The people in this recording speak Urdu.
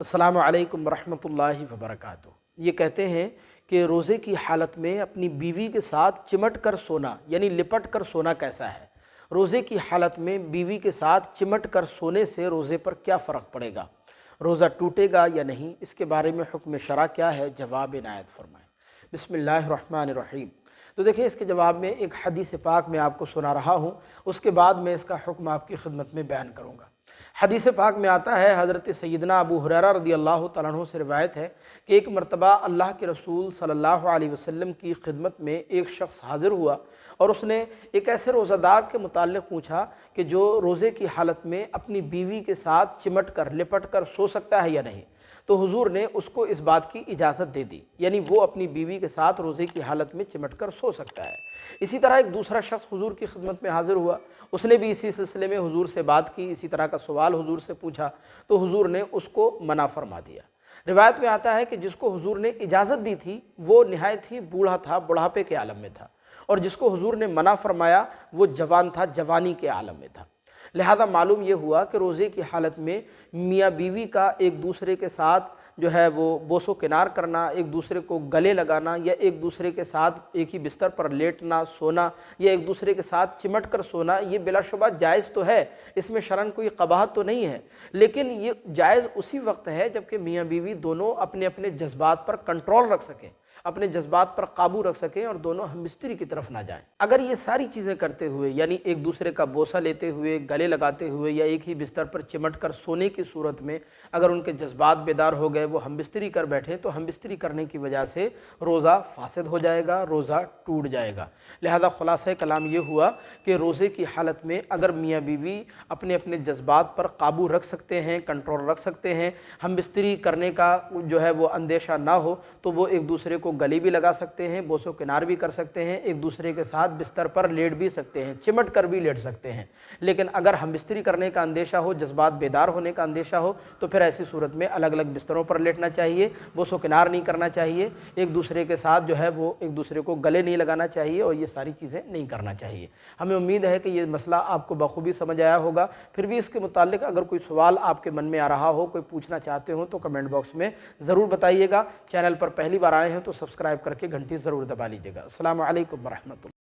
السلام علیکم ورحمۃ اللہ وبرکاتہ۔ یہ کہتے ہیں کہ روزے کی حالت میں اپنی بیوی کے ساتھ چمٹ کر سونا یعنی لپٹ کر سونا کیسا ہے؟ روزے کی حالت میں بیوی کے ساتھ چمٹ کر سونے سے روزے پر کیا فرق پڑے گا؟ روزہ ٹوٹے گا یا نہیں؟ اس کے بارے میں حکم شرع کیا ہے؟ جواب عنایت فرمائیں۔ بسم اللہ الرحمن الرحیم۔ تو دیکھیں، اس کے جواب میں ایک حدیث پاک میں آپ کو سنا رہا ہوں، اس کے بعد میں اس کا حکم آپ کی خدمت میں بیان کروں گا۔ حدیث پاک میں آتا ہے، حضرت سیدنا ابو ہریرہ رضی اللہ تعالیٰ عنہ سے روایت ہے کہ ایک مرتبہ اللہ کے رسول صلی اللہ علیہ وسلم کی خدمت میں ایک شخص حاضر ہوا اور اس نے ایک ایسے روزہ دار کے متعلق پوچھا کہ جو روزے کی حالت میں اپنی بیوی کے ساتھ چمٹ کر لپٹ کر سو سکتا ہے یا نہیں۔ تو حضور نے اس کو اس بات کی اجازت دے دی، یعنی وہ اپنی بیوی کے ساتھ روزے کی حالت میں چمٹ کر سو سکتا ہے۔ اسی طرح ایک دوسرا شخص حضور کی خدمت میں حاضر ہوا، اس نے بھی اسی سلسلے میں حضور سے بات کی، اسی طرح کا سوال حضور سے پوچھا، تو حضور نے اس کو منع فرما دیا۔ روایت میں آتا ہے کہ جس کو حضور نے اجازت دی تھی وہ نہایت ہی بوڑھا تھا، بڑھاپے کے عالم میں تھا، اور جس کو حضور نے منع فرمایا وہ جوان تھا، جوانی کے عالم میں تھا۔ لہذا معلوم یہ ہوا کہ روزے کی حالت میں میاں بیوی کا ایک دوسرے کے ساتھ جو ہے وہ بوس و کنار کرنا، ایک دوسرے کو گلے لگانا، یا ایک دوسرے کے ساتھ ایک ہی بستر پر لیٹنا سونا، یا ایک دوسرے کے ساتھ چمٹ کر سونا، یہ بلا شبہ جائز تو ہے، اس میں شرعاً کوئی قباحت تو نہیں ہے، لیکن یہ جائز اسی وقت ہے جبکہ میاں بیوی دونوں اپنے اپنے جذبات پر کنٹرول رکھ سکیں، اپنے جذبات پر قابو رکھ سکیں اور دونوں ہم بستری کی طرف نہ جائیں۔ اگر یہ ساری چیزیں کرتے ہوئے، یعنی ایک دوسرے کا بوسہ لیتے ہوئے، گلے لگاتے ہوئے، یا ایک ہی بستر پر چمٹ کر سونے کی صورت میں اگر ان کے جذبات بیدار ہو گئے، وہ ہم بستری کر بیٹھے، تو ہم بستری کرنے کی وجہ سے روزہ فاسد ہو جائے گا، روزہ ٹوٹ جائے گا۔ لہذا خلاصہ کلام یہ ہوا کہ روزے کی حالت میں اگر میاں بیوی اپنے اپنے جذبات پر قابو رکھ سکتے ہیں، کنٹرول رکھ سکتے ہیں، ہم بستری کرنے کا جو ہے وہ اندیشہ نہ ہو، تو وہ ایک دوسرے کو گلے بھی لگا سکتے ہیں، بوس و کنار بھی کر سکتے ہیں، ایک دوسرے کے ساتھ بستر پر لیٹ بھی سکتے ہیں، چمٹ کر بھی لیٹ سکتے ہیں۔ لیکن اگر ہم بستری کرنے کا اندیشہ ہو، جذبات بیدار ہونے کا اندیشہ ہو، تو پھر ایسی صورت میں الگ الگ بستروں پر لیٹنا چاہیے، بوس و کنار نہیں کرنا چاہیے، ایک دوسرے کے ساتھ جو ہے وہ ایک دوسرے کو گلے نہیں لگانا چاہیے، اور یہ ساری چیزیں نہیں کرنا چاہیے۔ ہمیں امید ہے کہ یہ مسئلہ آپ کو بخوبی سمجھ آیا ہوگا۔ پھر بھی اس کے متعلق اگر کوئی سوال آپ کے من میں آ رہا ہو، کوئی پوچھنا چاہتے ہو، تو کمنٹ باکس میں ضرور بتائیے گا۔ چینل پر پہلی بار آئے ہیں تو سبسکرائب کر کے گھنٹی ضرور دبا لیجیے گا۔ السلام علیکم ورحمۃ اللہ۔